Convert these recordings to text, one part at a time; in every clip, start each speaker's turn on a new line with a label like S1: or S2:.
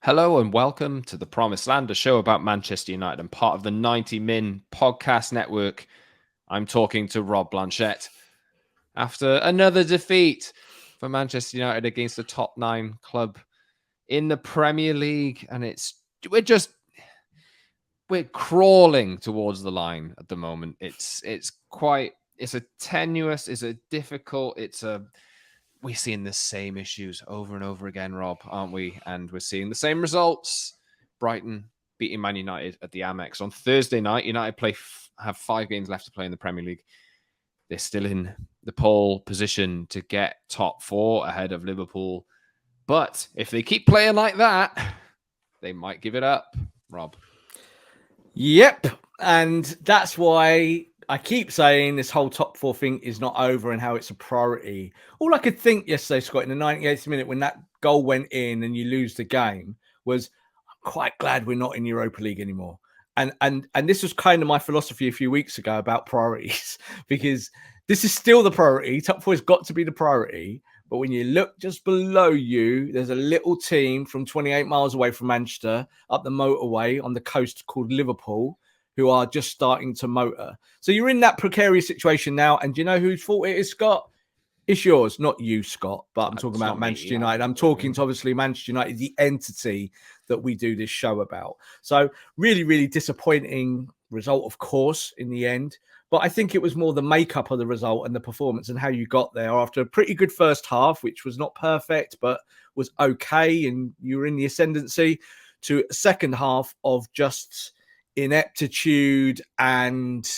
S1: Hello and welcome to The Promised Land, a show about Manchester United and part of the 90 Min podcast network. I'm talking to Rob Blanchette after another defeat for Manchester United against a top 9 club in the Premier League. And we're crawling towards the line at the moment. It's a tenuous, it's a difficult, we're seeing the same issues over and over again, Rob, aren't we? And we're seeing the same results. Brighton beating Man United at the Amex on Thursday night. United have 5 games left to play in the Premier League. They're still in the pole position to get top 4 ahead of Liverpool. But if they keep playing like that, they might give it up, Rob.
S2: Yep. And that's why I keep saying this whole top 4 thing is not over and how it's a priority. All I could think yesterday, Scott, in the 98th minute when that goal went in and you lose the game was, I'm quite glad we're not in Europa League anymore. And this was kind of my philosophy a few weeks ago about priorities, because this is still the priority. Top 4 has got to be the priority. But when you look just below you, there's a little team from 28 miles away from Manchester up the motorway on the coast called Liverpool, who are just starting to motor. So you're in that precarious situation now. And do you know whose fault it is, Scott? It's yours, not you, Scott. But I'm talking about Manchester United. I'm talking to obviously Manchester United, the entity that we do this show about. So really, really disappointing result, of course, in the end. But I think it was more the makeup of the result and the performance and how you got there after a pretty good first half, which was not perfect, but was okay. And you were in the ascendancy, to a second half of just ineptitude and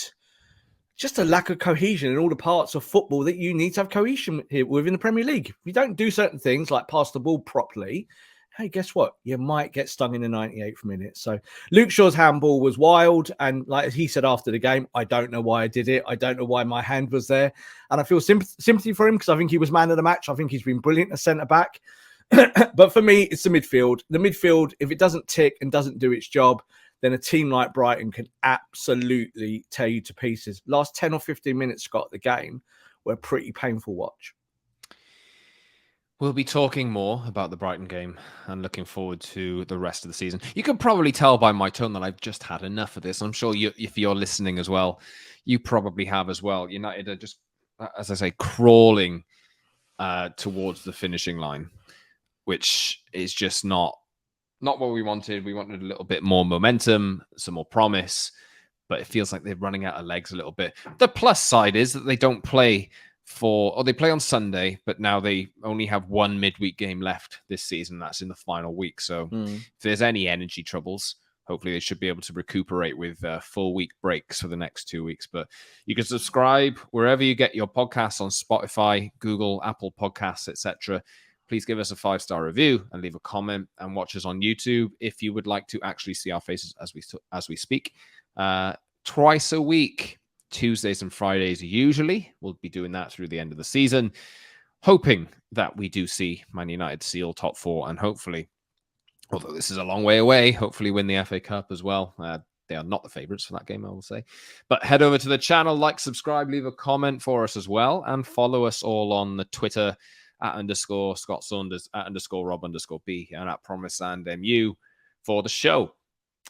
S2: just a lack of cohesion in all the parts of football that you need to have cohesion here within the Premier League. If you don't do certain things like pass the ball properly, hey, guess what? You might get stung in the 98th minute. So Luke Shaw's handball was wild. And like he said after the game, I don't know why I did it. I don't know why my hand was there. And I feel sympathy for him because I think he was man of the match. I think he's been brilliant as centre-back. But for me, it's the midfield. The midfield, if it doesn't tick and doesn't do its job, then a team like Brighton can absolutely tear you to pieces. Last 10 or 15 minutes, Scott, the game were a pretty painful watch.
S1: We'll be talking more about the Brighton game and looking forward to the rest of the season. You can probably tell by my tone that I've just had enough of this. I'm sure if you're listening as well, you probably have as well. United are just, as I say, crawling towards the finishing line, which is just not what we wanted. We wanted a little bit more momentum, some more promise, but it feels like they're running out of legs a little bit. The plus side is that they don't play they play on Sunday, but now they only have one midweek game left this season. That's in the final week. So if there's any energy troubles, hopefully they should be able to recuperate with full week breaks for the next 2 weeks. But you can subscribe wherever you get your podcasts, on Spotify, Google, Apple Podcasts, etc. Please give us a 5-star review and leave a comment, and watch us on YouTube if you would like to actually see our faces as we speak. Twice a week, Tuesdays and Fridays usually. We'll be doing that through the end of the season, hoping that we do see Man United seal top 4 and hopefully, although this is a long way away, hopefully win the FA Cup as well. They are not the favourites for that game, I will say. But head over to the channel, like, subscribe, leave a comment for us as well, and follow us all on the Twitter @_Scott Saunders, @_Rob_B, and @PromiseLandMU for the show.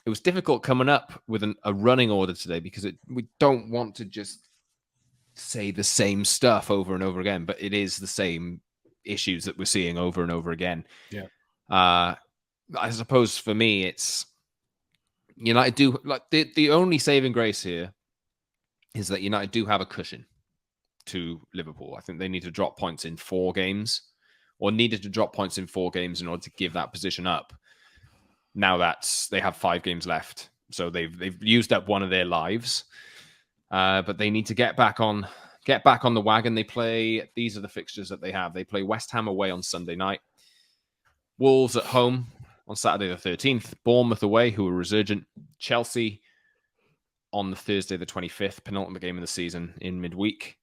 S1: It was difficult coming up with a running order today because we don't want to just say the same stuff over and over again, but it is the same issues that we're seeing over and over again.
S2: Yeah.
S1: I suppose for me, it's United do like the only saving grace here is that United do have a cushion to Liverpool. I think they need to drop points in 4 games, or needed to drop points in 4 games in order to give that position up. Now they have 5 games left, so they've used up one of their lives, but they need to get back on the wagon. These are the fixtures that they have. They play West Ham away on Sunday night, Wolves at home on Saturday the 13th, Bournemouth away, who are resurgent, Chelsea on the Thursday the 25th, penultimate game of the season in midweek.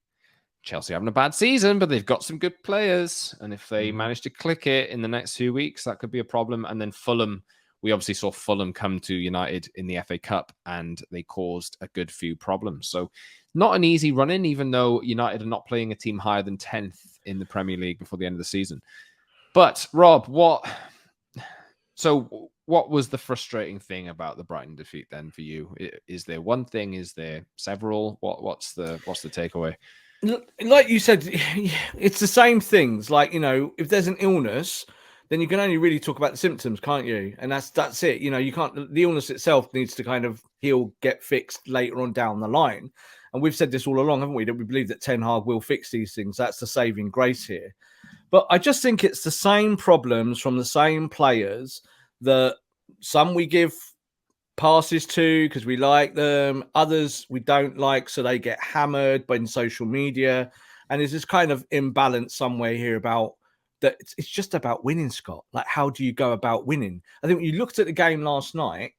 S1: Chelsea having a bad season, but they've got some good players, and if they manage to click it in the next 2 weeks, that could be a problem. And then Fulham. We obviously saw Fulham come to United in the FA Cup, and they caused a good few problems. So not an easy run-in, even though United are not playing a team higher than 10th in the Premier League before the end of the season. But, Rob, So what was the frustrating thing about the Brighton defeat then for you? Is there one thing? Is there several? What's the takeaway?
S2: Like you said, it's the same things. Like, if there's an illness, then you can only really talk about the symptoms, can't you? And that's it. You can't. The illness itself needs to kind of heal, get fixed later on down the line. And we've said this all along, haven't we? That we believe that Ten Hag will fix these things. That's the saving grace here. But I just think it's the same problems from the same players that some we give passes to because we like them, others we don't like, so they get hammered by in social media. And there's this kind of imbalance somewhere here about that. It's just about winning, Scott. Like, how do you go about winning? I think when you looked at the game last night,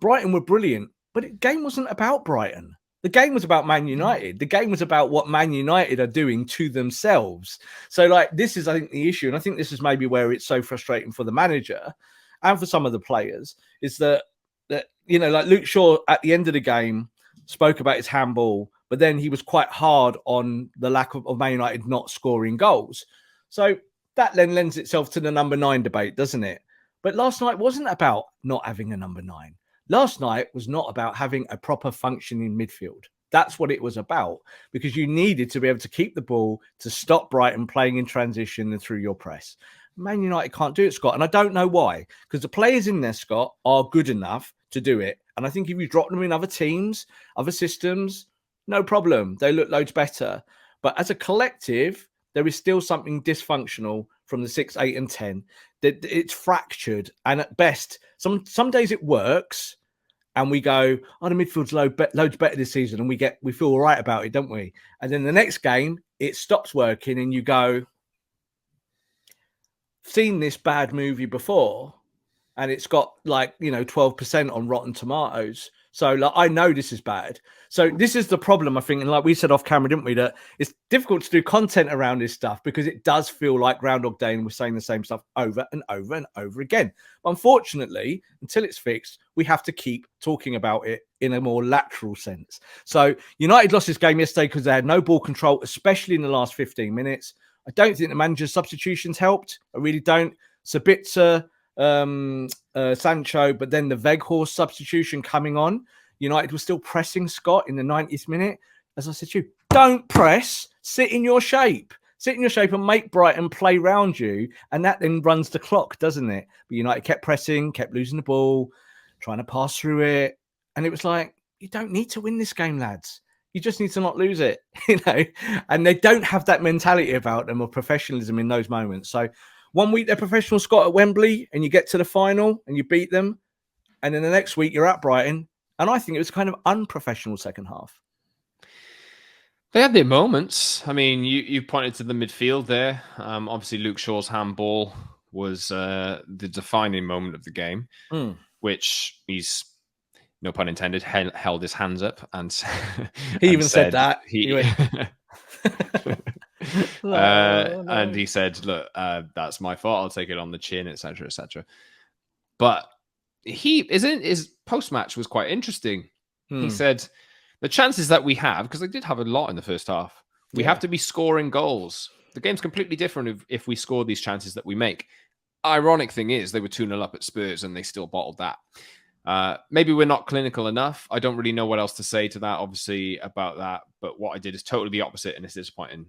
S2: Brighton were brilliant, but the game wasn't about Brighton. The game was about Man United. The game was about what Man United are doing to themselves. So, like, this is, I think, the issue. And I think this is maybe where it's so frustrating for the manager and for some of the players, is that like Luke Shaw at the end of the game spoke about his handball, but then he was quite hard on the lack of Man United not scoring goals. So that then lends itself to the number 9 debate, doesn't it? But last night wasn't about not having a number 9. Last night was not about having a proper functioning midfield. That's what it was about, because you needed to be able to keep the ball to stop Brighton playing in transition and through your press. Man United can't do it, Scott. And I don't know why, because the players in there, Scott, are good enough to do it. And I think if you drop them in other teams, other systems, no problem. They look loads better. But as a collective, there is still something dysfunctional from the 6, 8, and 10. That it's fractured. And at best, some days it works. And we go, oh, the midfield's loads better this season. And we feel all right about it, don't we? And then the next game, it stops working. And you go, seen this bad movie before, and it's got 12% on Rotten Tomatoes. So I know this is bad. So this is the problem, I think. And like we said off camera, didn't we, that it's difficult to do content around this stuff because it does feel like Groundhog Day and we're saying the same stuff over and over and over again. But unfortunately, until it's fixed, we have to keep talking about it in a more lateral sense. So United lost this game yesterday because they had no ball control, especially in the last 15 minutes. I don't think the manager's substitutions helped. I really don't. Sabitzer, Sancho, but then the Weghorst substitution coming on. United was still pressing, Scott, in the 90th minute. As I said to you, don't press. Sit in your shape. Sit in your shape and make Brighton play round you. And that then runs the clock, doesn't it? But United kept pressing, kept losing the ball, trying to pass through it. And it was like, you don't need to win this game, lads. You just need to not lose it, and they don't have that mentality about them of professionalism in those moments. So 1 week they're professional, Scott, at Wembley, and you get to the final and you beat them. And then the next week you're at Brighton. And I think it was kind of unprofessional second half.
S1: They had their moments. I mean, you pointed to the midfield there. Obviously, Luke Shaw's handball was the defining moment of the game, which he's, no pun intended, held his hands up and
S2: he even said that.
S1: And he said, "Look, that's my fault. I'll take it on the chin, etc., etc." But his post match was quite interesting. He said, "The chances that we have, because they did have a lot in the first half, we have to be scoring goals. The game's completely different if we score these chances that we make." Ironic thing is, they were 2-0 up at Spurs and they still bottled that. Maybe we're not clinical enough. I don't really know what else to say to that, obviously, about that. But what I did is totally the opposite, and it's disappointing.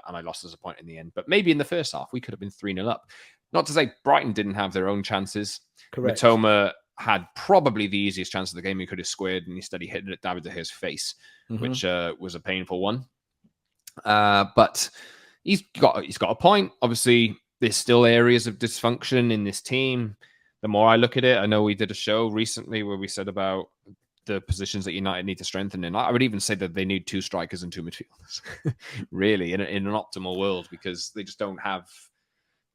S1: And I lost as a point in the end. But maybe in the first half, we could have been 3-0 up. Not to say Brighton didn't have their own chances.
S2: Correct.
S1: Matoma had probably the easiest chance of the game he could have squared, and instead he hit it at David De Gea's face, which was a painful one. But he's got a point. Obviously, there's still areas of dysfunction in this team. The more I look at it, I know we did a show recently where we said about the positions that United need to strengthen. And I would even say that they need 2 strikers and 2 midfielders, really, in an optimal world, because they just don't have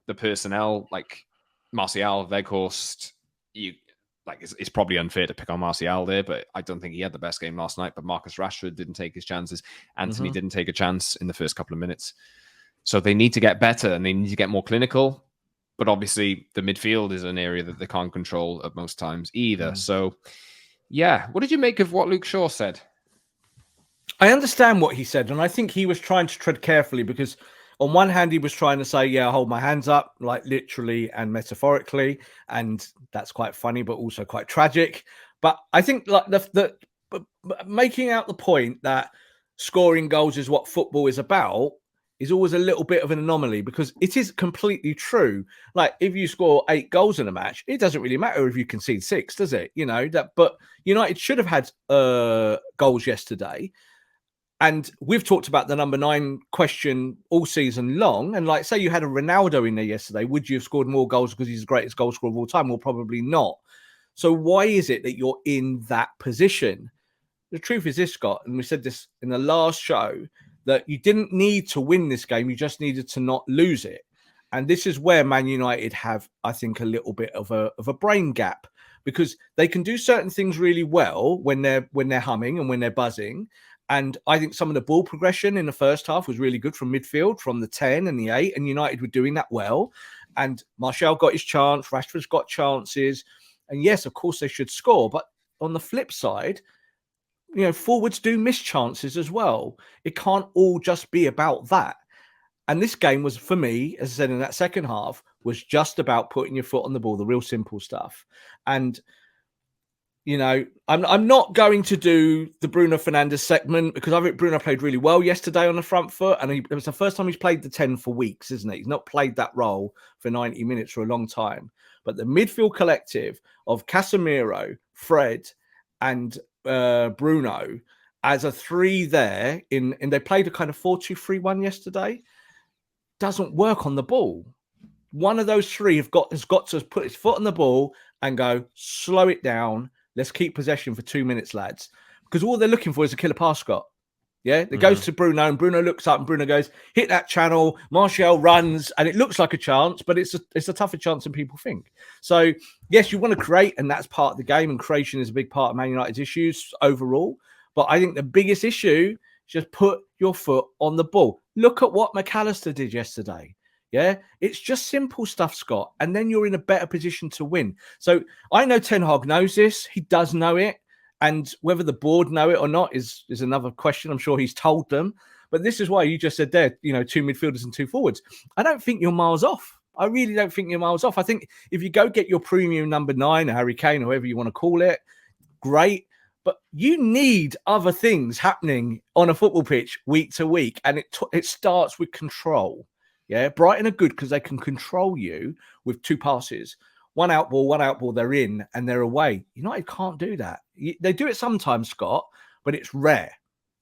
S1: the personnel like Martial, Weghorst. It's probably unfair to pick on Martial there, but I don't think he had the best game last night. But Marcus Rashford didn't take his chances. Anthony didn't take a chance in the first couple of minutes. So they need to get better and they need to get more clinical. But obviously, the midfield is an area that they can't control at most times either. So, yeah. What did you make of what Luke Shaw said?
S2: I understand what he said, and I think he was trying to tread carefully because on one hand, he was trying to say, yeah, hold my hands up, like literally and metaphorically. And that's quite funny, but also quite tragic. But I think like making out the point that scoring goals is what football is about is always a little bit of an anomaly, because it is completely true. Like if you score 8 goals in a match, it doesn't really matter if you concede 6, does it? You know that, but United should have had goals yesterday. And we've talked about the number 9 question all season long. And like, say you had a Ronaldo in there yesterday, would you have scored more goals because he's the greatest goal scorer of all time? Well, probably not. So why is it that you're in that position? The truth is this, Scott, and we said this in the last show, that you didn't need to win this game. You just needed to not lose it. And this is where Man United have, I think, a little bit of a brain gap, because they can do certain things really well when they're humming and when they're buzzing. And I think some of the ball progression in the first half was really good from midfield, from the 10 and the 8, and United were doing that well. And Martial got his chance, Rashford's got chances. And yes, of course, they should score. But on the flip side, you know, forwards do miss chances as well. It can't all just be about that. And this game was, for me, as I said, in that second half, was just about putting your foot on the ball, the real simple stuff. And you know, I'm not going to do the Bruno Fernandes segment, because I think Bruno played really well yesterday on the front foot. And it was the first time he's played the 10 for weeks, isn't it? He's not played that role for 90 minutes for a long time. But the midfield collective of Casemiro, Fred, and Bruno as a 3 there, and they played a kind of 4-2-3-1 yesterday, doesn't work on the ball. One of those 3 has got to put his foot on the ball and go, slow it down. Let's keep possession for 2 minutes, lads. Because all they're looking for is a killer pass, Scott. Yeah, it goes to Bruno, and Bruno looks up, and Bruno goes, hit that channel. Martial runs, and it looks like a chance, but it's a tougher chance than people think. So, yes, you want to create, and that's part of the game, and creation is a big part of Man United's issues overall. But I think the biggest issue is just put your foot on the ball. Look at what McAllister did yesterday. Yeah, it's just simple stuff, Scott. And then you're in a better position to win. So I know Ten Hag knows this. He does know it. And whether the board know it or not is another question. I'm sure he's told them. But this is why you just said there, you know, 2 midfielders and 2 forwards. I don't think you're miles off. I really don't think you're miles off. I think if you go get your premium number 9, or Harry Kane, or whatever you want to call it, great. But you need other things happening on a football pitch week to week. And it starts with control. Yeah, Brighton are good because they can control you with 2 passes. One out ball, they're in and they're away. United can't do that. They do it sometimes, Scott, but it's rare.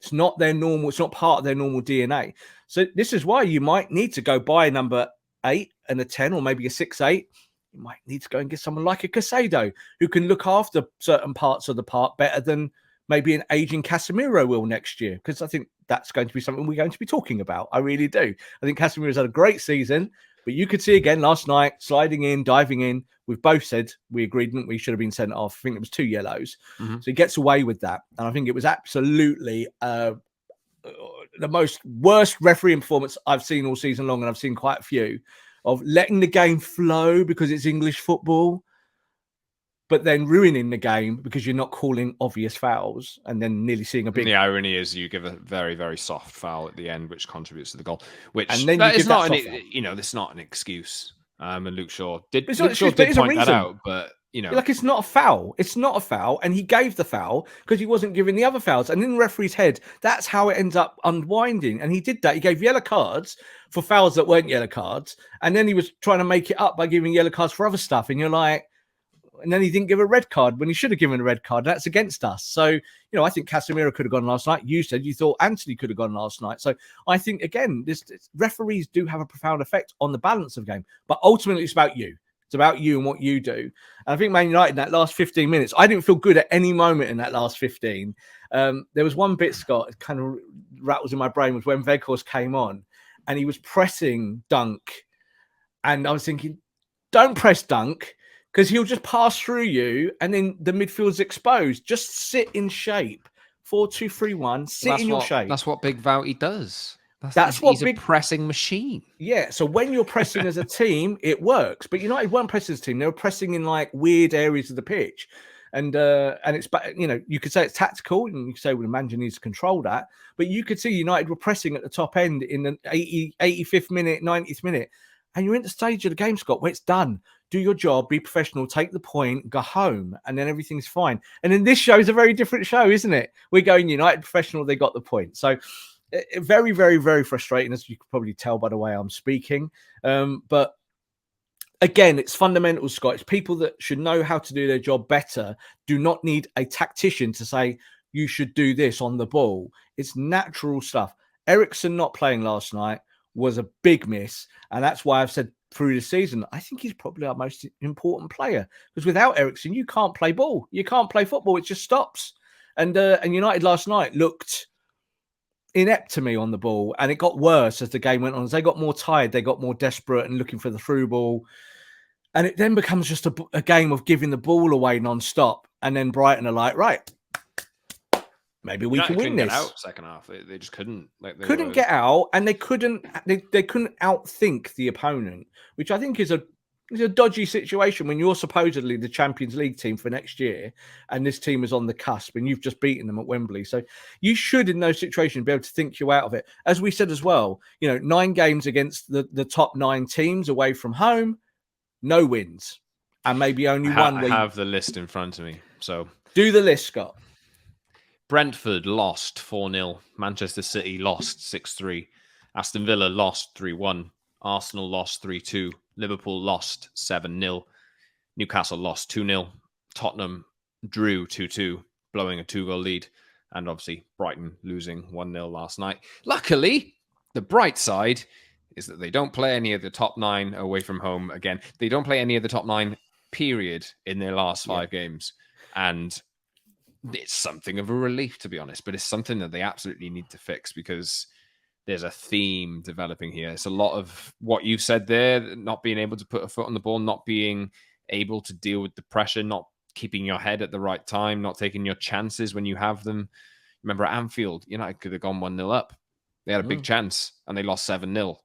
S2: It's not their normal, it's not part of their normal DNA. So this is why you might need to go buy a number 8 and a 10, or maybe a 6-8. You might need to go and get someone like a Casado, who can look after certain parts of the park better than maybe an aging Casemiro will next year, because I think that's going to be something we're going to be talking about. I really do. I think Casemiro's had a great season, but you could see again last night, sliding in, diving in. We've both said we agreed that we should have been sent off. I think it was 2 yellows. So he gets away with that. And I think it was absolutely the most worst refereeing performance I've seen all season long, and I've seen quite a few, of letting the game flow because it's English football, but then ruining the game because you're not calling obvious fouls, and then nearly seeing a big...
S1: The irony is you give a very, very soft foul at the end, which contributes to the goal, which
S2: and then
S1: that is not that's not an excuse. And Luke Shaw did point that out, but you know,
S2: like, it's not a foul. It's not a foul, and he gave the foul because he wasn't giving the other fouls. And in the referee's head, that's how it ends up unwinding. And he did that. He gave yellow cards for fouls that weren't yellow cards, and then he was trying to make it up by giving yellow cards for other stuff. And you're like... And then he didn't give a red card when he should have given a red card. That's against us. So, you know, I think Casemiro could have gone last night. You said you thought Anthony could have gone last night. So I think, again, referees do have a profound effect on the balance of the game. But ultimately, it's about you. It's about you and what you do. And I think Man United in that last 15 minutes, I didn't feel good at any moment in that last 15. There was one bit, Scott, it kind of rattles in my brain, was when Weghorst came on and he was pressing Dunk. And I was thinking, don't press Dunk, because he'll just pass through you, and then the midfield's exposed. Just sit in shape. 4-2-3-1. Sit in your shape.
S1: That's what Big Vouty does.
S2: He's
S1: a pressing machine.
S2: Yeah. So when you're pressing as a team, it works. But United weren't pressing as a team. They were pressing in like weird areas of the pitch. and it's, you could say it's tactical, and you could say, well, the manager needs to control that. But you could see United were pressing at the top end in the 85th minute, 90th minute, and you're in the stage of the game, Scott, where it's done. Do your job, be professional, take the point, go home, and then everything's fine. And then this show is a very different show, isn't it? We're going United professional, they got the point. So very, very, very frustrating, as you could probably tell by the way I'm speaking. But again, it's fundamentals, Scott. It's people that should know how to do their job better, do not need a tactician to say, you should do this on the ball. It's natural stuff. Eriksen not playing last night was a big miss. And that's why I've said through the season, I think he's probably our most important player. Because without Eriksen, you can't play ball. You can't play football. It just stops. And United last night looked inept to me on the ball, and it got worse as the game went on. As they got more tired, they got more desperate and looking for the through ball, and it then becomes just a game of giving the ball away non-stop. And then Brighton are like, right, maybe we can win this.
S1: Get out second half. They just couldn't.
S2: Couldn't get out, and they couldn't outthink the opponent, which I think is a dodgy situation when you're supposedly the Champions League team for next year, and this team is on the cusp, and you've just beaten them at Wembley. So you should, in those situations, be able to think you out of it. As we said as well, 9 games against the top 9 teams away from home, no wins, and maybe only one.
S1: I have the list in front of me, so
S2: do the list, Scott.
S1: Brentford lost 4-0. Manchester City lost 6-3. Aston Villa lost 3-1. Arsenal lost 3-2. Liverpool lost 7-0. Newcastle lost 2-0. Tottenham drew 2-2, blowing a 2-goal lead. And obviously, Brighton losing 1-0 last night. Luckily, the bright side is that they don't play any of the top 9 away from home again. They don't play any of the top 9, period, in their last 5 games. And it's something of a relief, to be honest. But it's something that they absolutely need to fix, because there's a theme developing here. It's a lot of what you've said there, not being able to put a foot on the ball, not being able to deal with the pressure, not keeping your head at the right time, not taking your chances when you have them. Remember at Anfield, United could have gone 1-0 up. They had a big chance and they lost 7-0.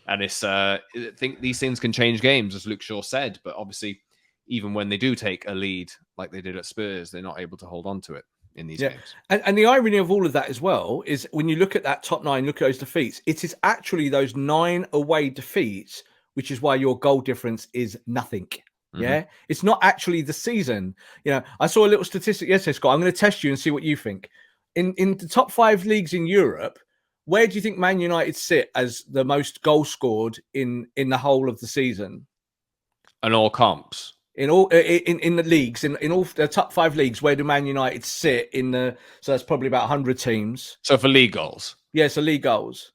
S1: And it's, I think these things can change games, as Luke Shaw said, but obviously even when they do take a lead like they did at Spurs, they're not able to hold on to it in these games.
S2: And the irony of all of that as well is when you look at that top 9, look at those defeats, it is actually those 9 away defeats, which is why your goal difference is nothing. Yeah, it's not actually the season. I saw a little statistic yesterday, Scott. I'm going to test you and see what you think. In the top 5 leagues in Europe, where do you think Man United sit as the most goals scored in the whole of the season?
S1: And all comps.
S2: In the leagues, in all the top 5 leagues, where do Man United sit in the? So that's probably about 100 teams.
S1: So for league goals,
S2: so league goals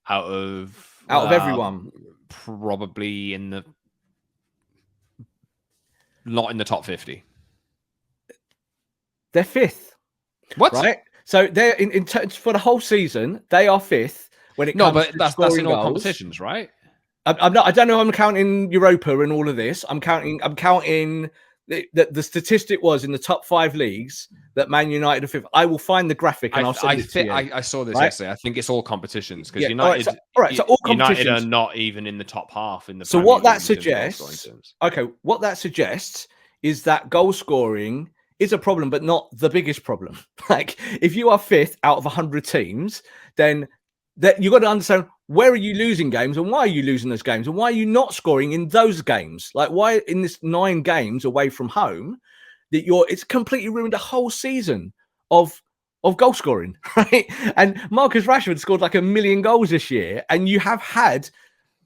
S1: out of
S2: everyone,
S1: probably not in the top 50.
S2: They're 5th.
S1: What?
S2: Right? So they're in for the whole season. They are 5th when it comes to
S1: that's in all
S2: goals.
S1: competitions, right?
S2: I'm not. I don't know. I'm counting Europa and all of this. I'm counting the statistic was in the top 5 leagues that Man United are 5th. I will find the graphic and I'll send it to you.
S1: I saw this yesterday. I think it's all competitions because
S2: United. All right, so all
S1: United are not even in the top half in the.
S2: So what that suggests? Okay, what that suggests is that goal scoring is a problem, but not the biggest problem. Like if you are 5th out of 100 teams, then that you've got to understand where are you losing games and why are you losing those games and why are you not scoring in those games? Like why in this 9 games away from home that it's completely ruined a whole season of goal scoring, right? And Marcus Rashford scored like 1 million goals this year, and you have had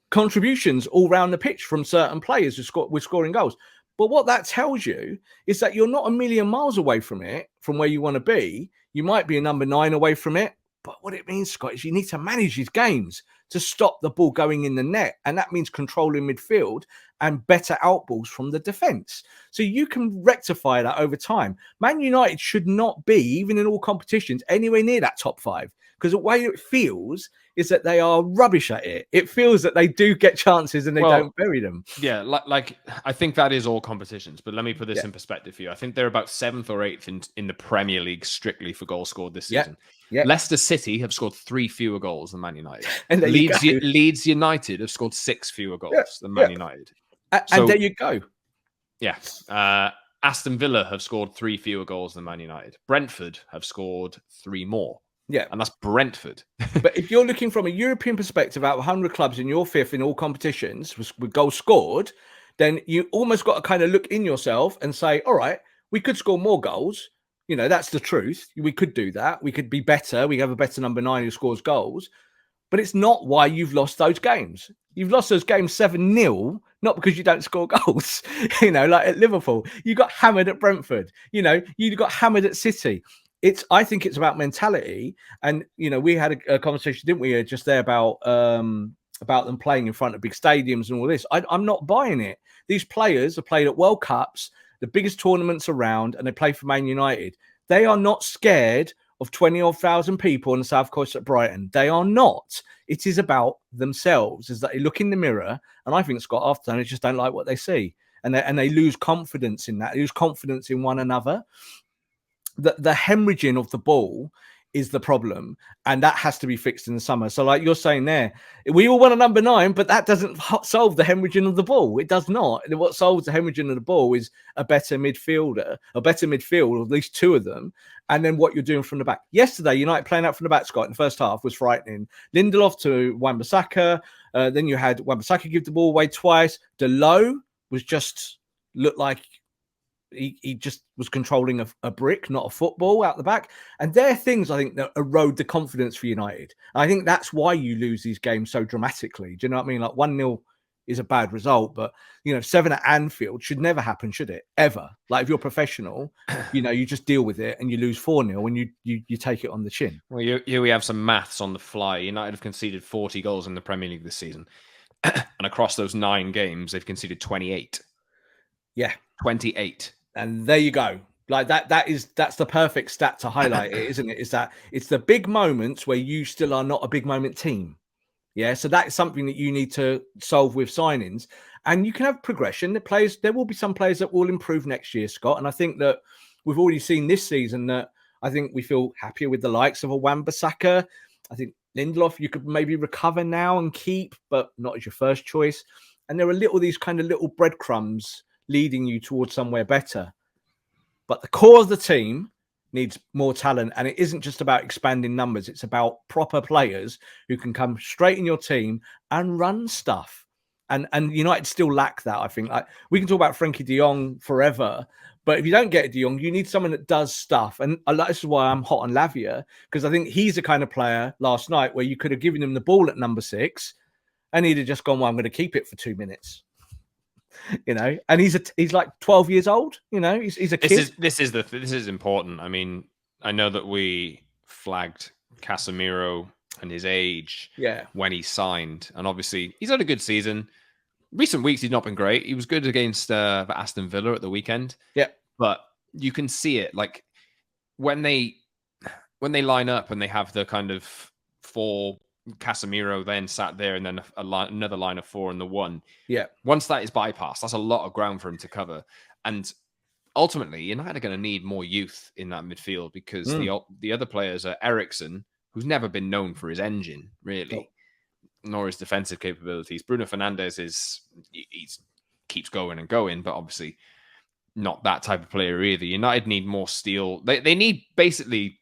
S2: contributions all around the pitch from certain players with scoring goals. But what that tells you is that you're not a million miles away from it, from where you want to be. You might be a number 9 away from it. But what it means, Scott, is you need to manage his games to stop the ball going in the net. And that means controlling midfield and better outballs from the defence. So you can rectify that over time. Man United should not be, even in all competitions, anywhere near that top 5. Because the way it feels is that they are rubbish at it. It feels that they do get chances and they don't bury them.
S1: Yeah, like I think that is all competitions. But let me put this in perspective for you. I think they're about 7th or 8th in the Premier League strictly for goals scored this season. Yeah. Leicester City have scored 3 fewer goals than Man United.
S2: And
S1: Leeds United have scored 6 fewer goals than Man United.
S2: And there you go.
S1: Yeah. Aston Villa have scored 3 fewer goals than Man United. Brentford have scored 3 more.
S2: Yeah.
S1: And that's Brentford.
S2: But if you're looking from a European perspective, out of 100 clubs and you're fifth in all competitions with goals scored, then you almost got to kind of look in yourself and say, all right, we could score more goals. You know, that's the truth. We could do that. We could be better. We have a better number 9 who scores goals. But it's not why you've lost those games. You've lost those games 7-0, not because you don't score goals. You know, like at Liverpool, you got hammered at Brentford. You know, you got hammered at City. I think it's about mentality. And, you know, we had a conversation, didn't we, just there about them playing in front of big stadiums and all this. I'm not buying it. These players have played at World Cups, the biggest tournaments around, and they play for Man United. They are not scared of 20,000 people on the South Coast at Brighton. They are not. It is about themselves. Is that they look in the mirror, and I think Scott Arthur just don't like what they see. And they lose confidence in that. They lose confidence in one another. The hemorrhaging of the ball is the problem, and that has to be fixed in the summer. So like you're saying there, we all want a number 9, but that doesn't solve the hemorrhaging of the ball. It does not. What solves the hemorrhaging of the ball is a better midfielder, a better midfield, or at least 2 of them, and then what you're doing from the back. Yesterday, United playing out from the back, Scott, in the first half was frightening. Lindelof to Wan-Bissaka, then you had Wan-Bissaka give the ball away twice. Delo was just looked like he just was controlling a brick, not a football out the back. And they're things, I think, that erode the confidence for United. I think that's why you lose these games so dramatically. Do you know what I mean? Like 1-0 is a bad result, but, you know, 7 at Anfield should never happen, should it? Ever. Like if you're professional, you know, you just deal with it and you lose 4-0 and you take it on the chin.
S1: Well, here we have some maths on the fly. United have conceded 40 goals in the Premier League this season. And across those 9 games, they've conceded 28.
S2: Yeah.
S1: 28.
S2: And there you go. Like that's the perfect stat to highlight it, isn't it? Is that it's the big moments where you still are not a big moment team. Yeah. So that's something that you need to solve with signings. And you can have progression. There will be some players that will improve next year, Scott. And I think that we've already seen this season that I think we feel happier with the likes of a Wan-Bissaka. I think Lindelof, you could maybe recover now and keep, but not as your first choice. And there are these kind of little breadcrumbs leading you towards somewhere better. But the core of the team needs more talent. And it isn't just about expanding numbers. It's about proper players who can come straight in your team and run stuff. And United still lack that, I think. Like we can talk about Frankie de Jong forever, but if you don't get de Jong, you need someone that does stuff. And this is why I'm hot on Lavia, because I think he's the kind of player last night where you could have given him the ball at number 6 and he'd have just gone, well, I'm going to keep it for 2 minutes. You know, and he's like 12 years old. You know, he's a kid.
S1: This is important. I mean, I know that we flagged Casemiro and his age when he signed, and obviously he's had a good season. Recent weeks he's not been great. He was good against Aston Villa at the weekend.
S2: Yeah,
S1: but you can see it like when they line up and they have the kind of 4. Casemiro then sat there and then another line of 4 and the 1.
S2: Yeah.
S1: Once that is bypassed, that's a lot of ground for him to cover. And ultimately, United are going to need more youth in that midfield because the other players are Eriksen, who's never been known for his engine, really, nor his defensive capabilities. Bruno Fernandes keeps going and going, but obviously not that type of player either. United need more steel. They need basically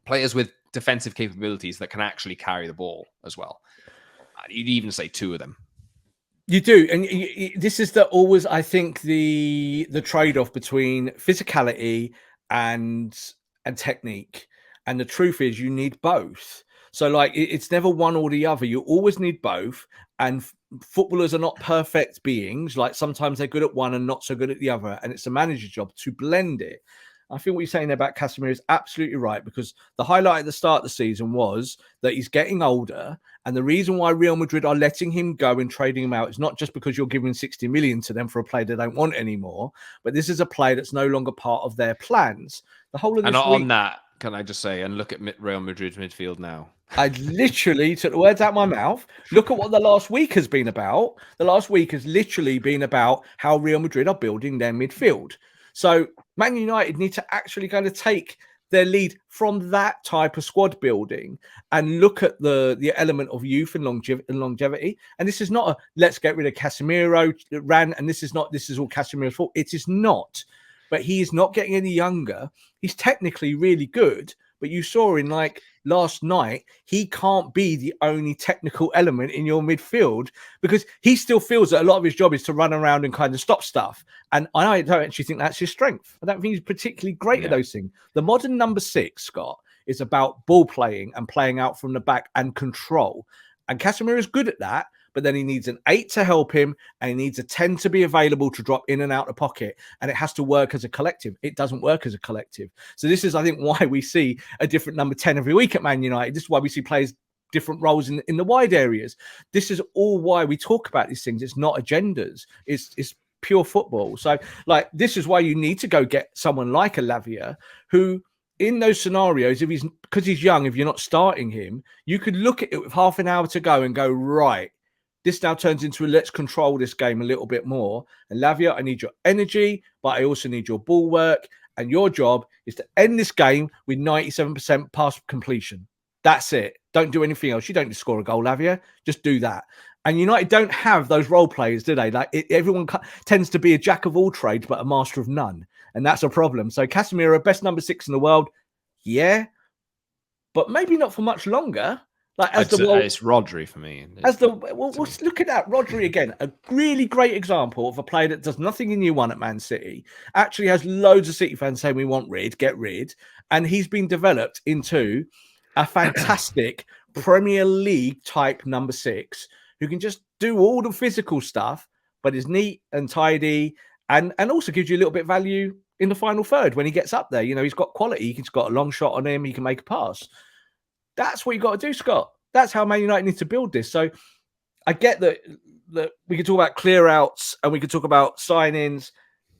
S1: players with defensive capabilities that can actually carry the ball as well. You'd even say 2 of them.
S2: You do, and this is always, I think, the trade-off between physicality and technique. And the truth is, you need both. So, like, it's never one or the other. You always need both. And footballers are not perfect beings. Like sometimes they're good at one and not so good at the other. And it's a manager's job to blend it. I think what you're saying about Casemiro is absolutely right, because the highlight at the start of the season was that he's getting older. And the reason why Real Madrid are letting him go and trading him out is not just because you're giving 60 million to them for a player they don't want anymore, but this is a player that's no longer part of their plans. The whole of this
S1: on that, can I just say, and look at Real Madrid's midfield now.
S2: I literally took the words out of my mouth. Look at what the last week has been about. The last week has literally been about how Real Madrid are building their midfield. So Man United need to actually kind of take their lead from that type of squad building and look at the element of youth and longevity. And this is not a let's get rid of Casemiro ran, and this is all Casemiro's fault. It is not. But he is not getting any younger. He's technically really good, but you saw in like last night, he can't be the only technical element in your midfield because he still feels that a lot of his job is to run around and kind of stop stuff. And I don't actually think that's his strength. I don't think he's particularly great at those things. The modern number 6, Scott, is about ball playing and playing out from the back and control. And Casemiro is good at that. But then he needs an 8 to help him, and he needs a 10 to be available to drop in and out the pocket. And it has to work as a collective. It doesn't work as a collective. So this is, I think, why we see a different number 10 every week at Man United. This is why we see players different roles in the wide areas. This is all why we talk about these things. It's not agendas. It's pure football. So, like, this is why you need to go get someone like a Lavia who, in those scenarios, because he's young, if you're not starting him, you could look at it with half an hour to go and go, right, this now turns into a let's control this game a little bit more. And Lavia, I need your energy, but I also need your ball work. And your job is to end this game with 97% pass completion. That's it. Don't do anything else. You don't score a goal, Lavia. Just do that. And United don't have those role players, do they? Like everyone tends to be a jack of all trades, but a master of none. And that's a problem. So Casemiro, best number 6 in the world. Yeah. But maybe not for much longer. Like
S1: it's Rodri for me.
S2: Let's look at that. Rodri again, a really great example of a player that does nothing in year one at Man City. Actually has loads of City fans saying we want get rid, and he's been developed into a fantastic Premier League type number 6 who can just do all the physical stuff, but is neat and tidy, and also gives you a little bit of value in the final third when he gets up there. You know, he's got quality. He's got a long shot on him. He can make a pass. That's what you got to do, Scott. That's how Man United needs to build this. So I get that we could talk about clear outs and we could talk about sign-ins.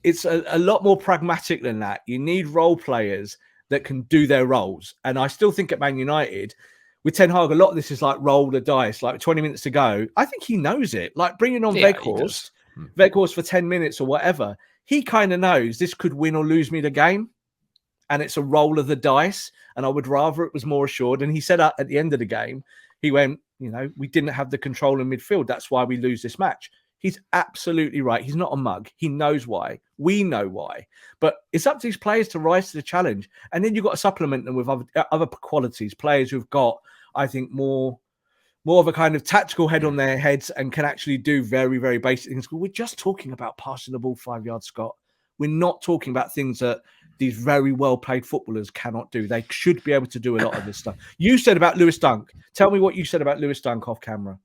S2: It's a lot more pragmatic than that. You need role players that can do their roles. And I still think at Man United, with Ten Hag, a lot of this is like roll the dice, like 20 minutes to go. I think he knows it. Like bringing on Weghorst for 10 minutes or whatever. He kind of knows this could win or lose me the game. And it's a roll of the dice. And I would rather it was more assured. And he said at the end of the game, he went, you know, we didn't have the control in midfield. That's why we lose this match. He's absolutely right. He's not a mug. He knows why. We know why. But it's up to these players to rise to the challenge. And then you've got to supplement them with other qualities, players who've got, I think, more of a kind of tactical head on their heads and can actually do very, very basic things. We're just talking about passing the ball 5 yards, Scott. We're not talking about things that these very well-played footballers cannot do. They should be able to do a lot of this stuff. You said about Lewis Dunk. Tell me what you said about Lewis Dunk off camera.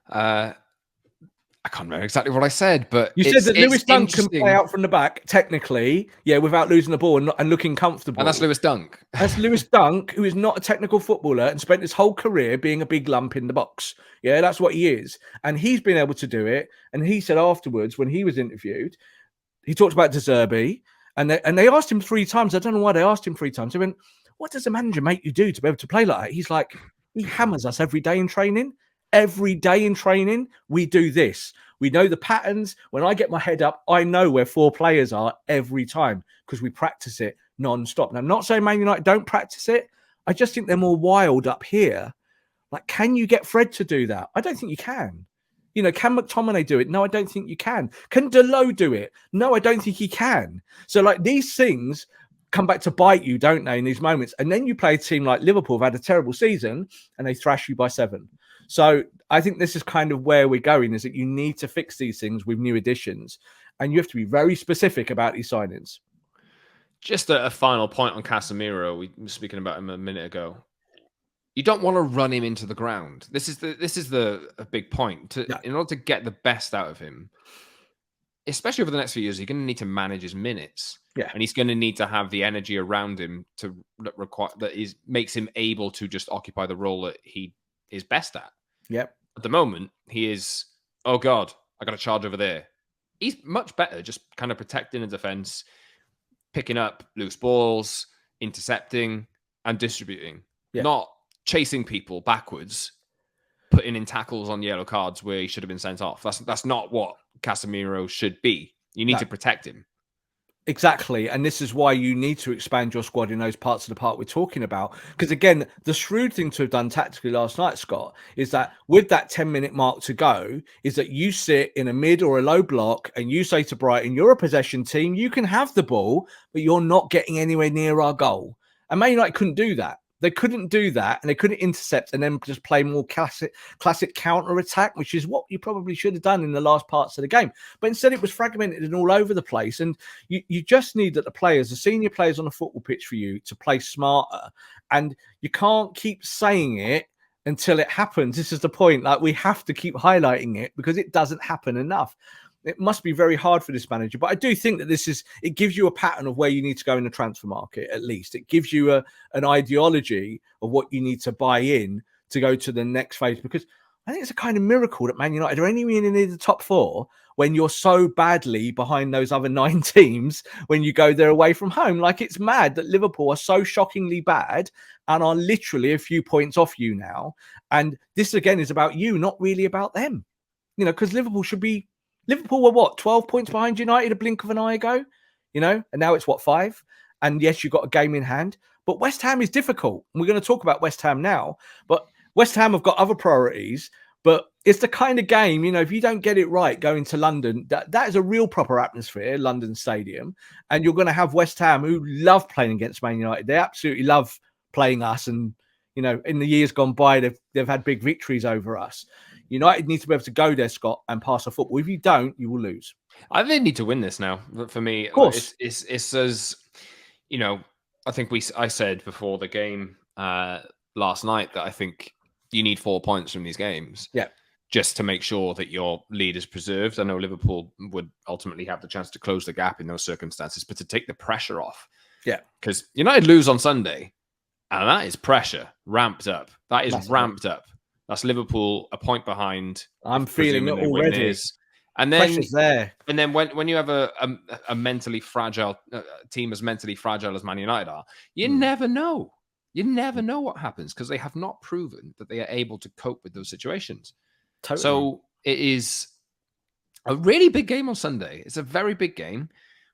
S1: I can't remember exactly what I said, but
S2: you said that Lewis Dunk can play out from the back, technically, without losing the ball and looking comfortable.
S1: And that's Lewis Dunk.
S2: That's Lewis Dunk, who is not a technical footballer and spent his whole career being a big lump in the box. Yeah, that's what he is. And he's been able to do it. And he said afterwards, when he was interviewed, he talked about De Zerbi, and they asked him 3 times. I don't know why they asked him 3 times. They went, what does a manager make you do to be able to play like that? He's like, he hammers us every day in training. Every day in training, we do this. We know the patterns. When I get my head up, I know where 4 players are every time because we practice it non-stop. And I'm not saying Man United don't practice it. I just think they're more wild up here. Like, can you get Fred to do that? I don't think you can. You know, can McTominay do it? No, I don't think you can. Can Delo do it? No, I don't think he can. So, like, these things come back to bite you, don't they, in these moments? And then you play a team like Liverpool who've had a terrible season and they thrash you by 7. So I think this is kind of where we're going, is that you need to fix these things with new additions. And you have to be very specific about these signings.
S1: Just a final point on Casemiro. We were speaking about him a minute ago. You don't want to run him into the ground. This is a big point. In order to get the best out of him, especially over the next few years, you're going to need to manage his minutes.
S2: Yeah.
S1: And he's going to need to have the energy around him makes him able to just occupy the role that he is best at.
S2: Yep.
S1: At the moment, he is, oh God, I got a charge over there. He's much better just kind of protecting the defense, picking up loose balls, intercepting, and distributing. Yeah. Not chasing people backwards, putting in tackles on yellow cards where he should have been sent off. That's not what Casemiro should be. You need to protect him.
S2: Exactly. And this is why you need to expand your squad in those parts of the park we're talking about. Because again, the shrewd thing to have done tactically last night, Scott, is that with that 10-minute mark to go, is that you sit in a mid or a low block and you say to Brighton, you're a possession team, you can have the ball, but you're not getting anywhere near our goal. And Man United couldn't do that. They couldn't do that, and they couldn't intercept and then just play more classic counter attack, which is what you probably should have done in the last parts of the game. But instead, it was fragmented and all over the place. And you just need that the senior players on the football pitch for you to play smarter. And you can't keep saying it until it happens. This is the point. Like, we have to keep highlighting it because it doesn't happen enough. It must be very hard for this manager, but I do think that it gives you a pattern of where you need to go in the transfer market. At least it gives you an ideology of what you need to buy in to go to the next phase, because I think it's a kind of miracle that Man United are anywhere near the top four when you're so badly behind those other 9 teams when you go there away from home. Like, it's mad that Liverpool are so shockingly bad and are literally a few points off you now. And this again is about you, not really about them, because Liverpool were what, 12 points behind United a blink of an eye ago, and now it's what, 5? And yes, you've got a game in hand, but West Ham is difficult. And we're going to talk about West Ham now, but West Ham have got other priorities. But it's the kind of game, if you don't get it right going to London, that is a real proper atmosphere, London Stadium. And you're going to have West Ham who love playing against Man United. They absolutely love playing us. And, in the years gone by, they've had big victories over us. United need to be able to go there, Scott, and pass a football. If you don't, you will lose.
S1: I think they need to win this now. For me,
S2: of course,
S1: it's as I think I said before the game last night that I think you need 4 points from these games, just to make sure that your lead is preserved. I know Liverpool would ultimately have the chance to close the gap in those circumstances, but to take the pressure off, because United lose on Sunday, and that is pressure ramped up. That is ramped up. That's Liverpool a point behind.
S2: I'm feeling it already.
S1: And then
S2: pressure's there.
S1: And then when you have a mentally fragile team as mentally fragile as Man United are, you never know. You never know what happens because they have not proven that they are able to cope with those situations.
S2: Totally.
S1: So it is a really big game on Sunday. It's a very big game.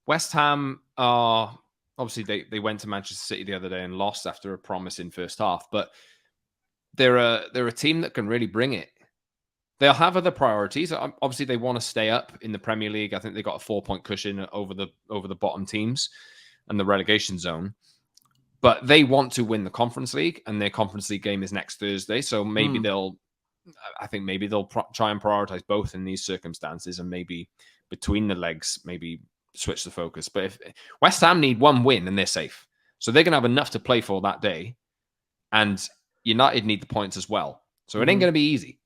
S1: West Ham are obviously they went to Manchester City the other day and lost after a promising first half, but they're a team that can really bring it. They'll have other priorities. Obviously, they want to stay up in the Premier League. I think they got a 4-point cushion over the bottom teams and the relegation zone. But they want to win the Conference League, and their Conference League game is next Thursday. So maybe they'll try and prioritize both in these circumstances, and maybe between the legs, maybe switch the focus. But if West Ham need one win, and they're safe, so they're gonna have enough to play for that day, and United need the points as well. So it ain't gonna be easy.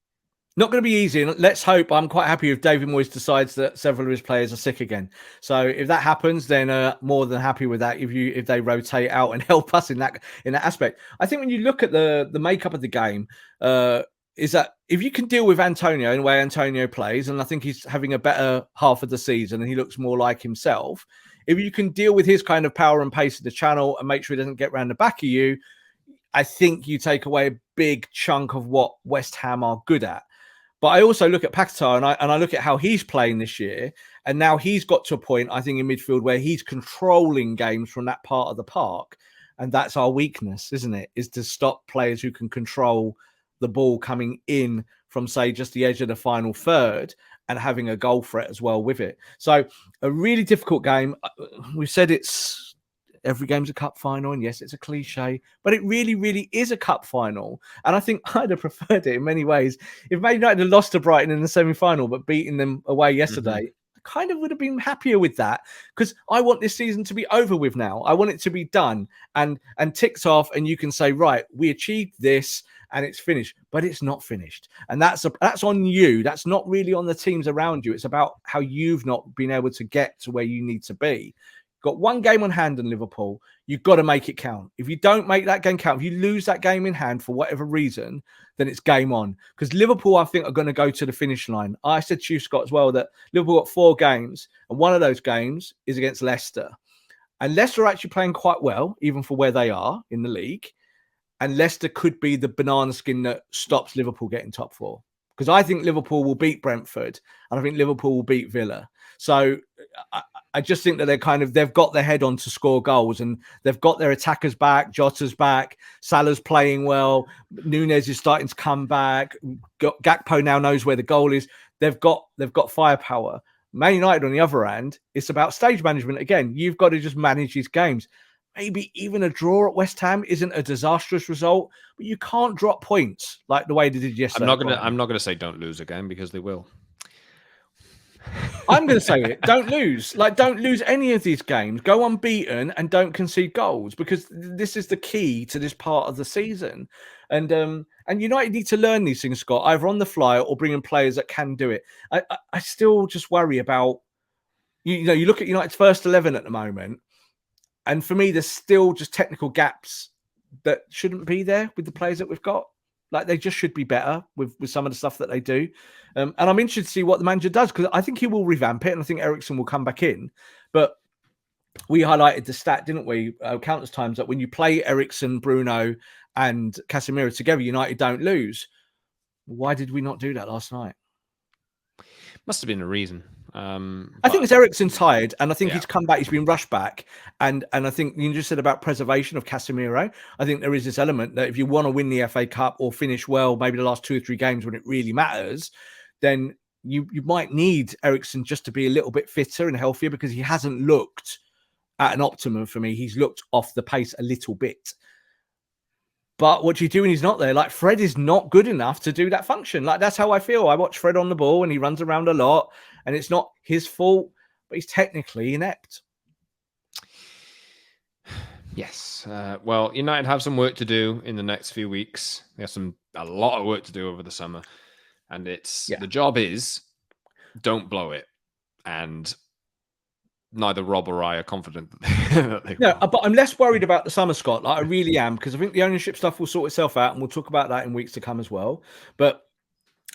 S2: Not going to be easy. And let's hope. I'm quite happy if David Moyes decides that several of his players are sick again. So if that happens, then more than happy with that. If they rotate out and help us in that aspect. I think when you look at the makeup of the game, is that if you can deal with Antonio and the way Antonio plays, and I think he's having a better half of the season and he looks more like himself. If you can deal with his kind of power and pace of the channel and make sure he doesn't get around the back of you, I think you take away a big chunk of what West Ham are good at. But I also look at Paquetá and I look at how he's playing this year. And now he's got to a point, I think, in midfield where he's controlling games from that part of the park. And that's our weakness, isn't it? Is to stop players who can control the ball coming in from, say, just the edge of the final third and having a goal threat as well with it. So a really difficult game. We've said every game's a cup final, and yes, it's a cliche, but it really, really is a cup final. And I think I'd have preferred it in many ways. If Man United had lost to Brighton in the semi-final, but beating them away yesterday, I kind of would have been happier with that, because I want this season to be over with now. I want it to be done and ticked off, and you can say, right, we achieved this and it's finished, but it's not finished. And that's on you. That's not really on the teams around you. It's about how you've not been able to get to where you need to be. Got one game on hand in Liverpool. You've got to make it count. If you don't make that game count, if you lose that game in hand for whatever reason, then it's game on. Because Liverpool, I think, are going to go to the finish line. I said to you, Scott, as well, that Liverpool got 4 games, and one of those games is against Leicester. And Leicester are actually playing quite well, even for where they are in the league. And Leicester could be the banana skin that stops Liverpool getting top 4. Because I think Liverpool will beat Brentford, and I think Liverpool will beat Villa. So I just think that they've got their head on to score goals, and they've got their attackers back. Jota's back. Salah's playing well. Nunes is starting to come back. Gakpo now knows where the goal is. They've got firepower. Man United, on the other hand, it's about stage management again. You've got to just manage these games. Maybe even a draw at West Ham isn't a disastrous result, but you can't drop points like the way they did yesterday.
S1: I'm not gonna say don't lose again, because they will.
S2: I'm going to say it. Don't lose. Don't lose any of these games. Go unbeaten and don't concede goals, because this is the key to this part of the season. And United need to learn these things, Scott, either on the fly or bring in players that can do it. I still just worry about, you look at United's first 11 at the moment, and for me, there's still just technical gaps that shouldn't be there with the players that we've got. Like, they just should be better with some of the stuff that they do. And I'm interested to see what the manager does, because I think he will revamp it, and I think Eriksen will come back in. But we highlighted the stat, didn't we, countless times, that when you play Eriksen, Bruno and Casemiro together, United don't lose. Why did we not do that last night?
S1: Must have been a reason.
S2: I think it's Eriksen tired, and I think he's come back. He's been rushed back, and I think you just said about preservation of Casemiro. I think there is this element that if you want to win the FA Cup or finish well, maybe the last 2 or 3 games when it really matters, then you might need Eriksen just to be a little bit fitter and healthier, because he hasn't looked at an optimum for me. He's looked off the pace a little bit. But what do you do when he's not there? Like, Fred is not good enough to do that function. Like, that's how I feel. I watch Fred on the ball and he runs around a lot, and it's not his fault, but he's technically inept.
S1: Yes. Well, United have some work to do in the next few weeks. They have a lot of work to do over the summer. And the job is, don't blow it. And neither Rob or I are confident that they will.
S2: But I'm less worried about the summer, Scott. Like, I really am, because I think the ownership stuff will sort itself out, and we'll talk about that in weeks to come as well. But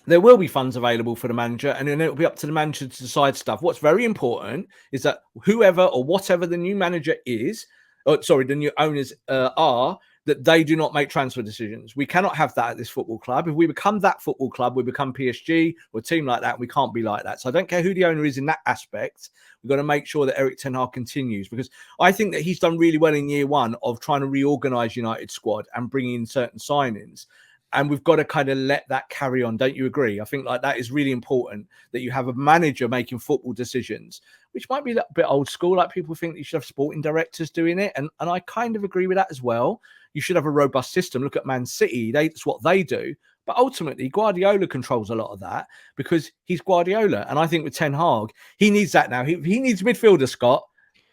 S2: there will be funds available for the manager, and then it'll be up to the manager to decide stuff. What's very important is that whoever or whatever the new manager is, the new owners are, that they do not make transfer decisions. We cannot have that at this football club. If we become that football club, we become PSG or a team like that. We can't be like that. So I don't care who the owner is in that aspect. We've got to make sure that Erik ten Hag continues, because I think that he's done really well in year one of trying to reorganize United squad and bring in certain signings. And we've got to kind of let that carry on. Don't you agree? I think like that is really important, that you have a manager making football decisions, which might be a bit old school. Like, people think that you should have sporting directors doing it. And I kind of agree with that as well. You should have a robust system. Look at Man City. That's what they do. But ultimately, Guardiola controls a lot of that, because he's Guardiola. And I think with Ten Hag, he needs that now. He needs midfielders, Scott.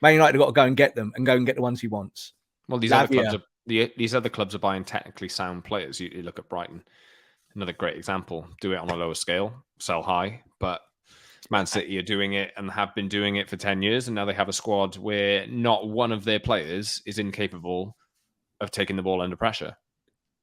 S2: Man United have got to go and get them, and go and get the ones he wants.
S1: Well, these other clubs are buying technically sound players. You look at Brighton, another great example. Do it on a lower scale, sell high. But Man City are doing it and have been doing it for 10 years. And now they have a squad where not one of their players is incapable of taking the ball under pressure.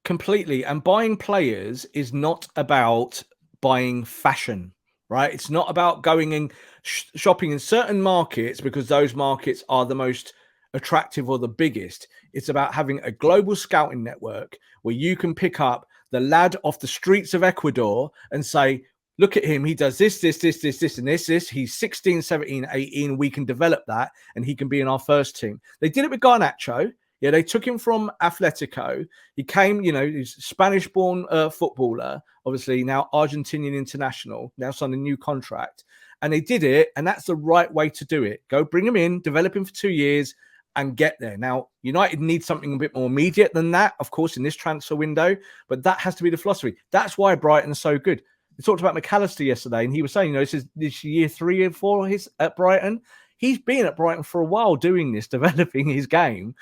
S2: Completely. And buying players is not about buying fashion, right? It's not about going and shopping in certain markets because those markets are the most attractive or the biggest. It's about having a global scouting network where you can pick up the lad off the streets of Ecuador and say, look at him. He does this, and this. He's 16, 17, 18. We can develop that, and he can be in our first team. They did it with Garnacho. Yeah, they took him from Atletico. He came, he's a Spanish-born footballer, obviously now Argentinian international, now signed a new contract. And they did it, and that's the right way to do it. Go bring him in, develop him for 2 years, and get there. Now, United need something a bit more immediate than that, of course, in this transfer window, but that has to be the philosophy. That's why Brighton is so good. We talked about McAllister yesterday, and he was saying, this is year 3 or 4 at Brighton. He's been at Brighton for a while doing this, developing his game,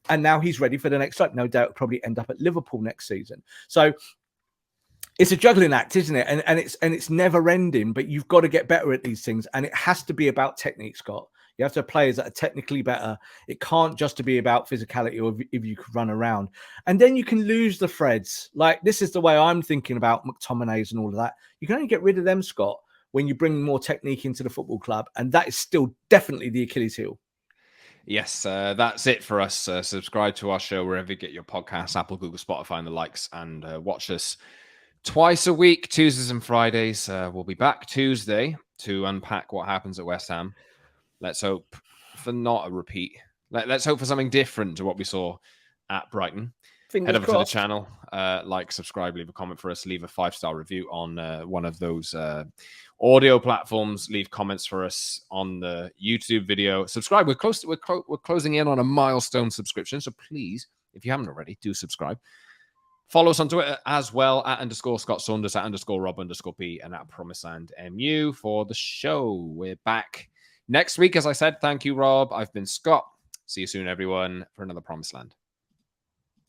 S2: and now he's ready for the next step. No doubt, probably end up at Liverpool next season. So it's a juggling act, isn't it? And it's never ending. But you've got to get better at these things, and it has to be about technique, Scott. You have to have players that are technically better. It can't just be about physicality, or if you could run around. And then you can lose the Freds. Like, this is the way I'm thinking about McTominay's and all of that. You can only get rid of them, Scott, when you bring more technique into the football club. And that is still definitely the Achilles heel.
S1: Yes, that's it for us. Subscribe to our show wherever you get your podcasts, Apple, Google, Spotify, and the likes, and watch us twice a week, Tuesdays and Fridays. We'll be back Tuesday to unpack what happens at West Ham. let's hope for not a repeat. Let's hope for something different to what we saw at Brighton.
S2: Fingers
S1: Head over
S2: crossed.
S1: to the channel, like, subscribe, leave a comment for us, leave a 5-star review on one of those audio platforms. Leave comments for us on the YouTube video. Subscribe. We're closing in on a milestone subscription, so please, if you haven't already, do subscribe. Follow us on Twitter as well, at _Scott Saunders, at _Rob_P, and at PromiseLandMU for the show. We're back next week, as I said. Thank you, Rob. I've been Scott. See you soon, everyone, for another Promised Land.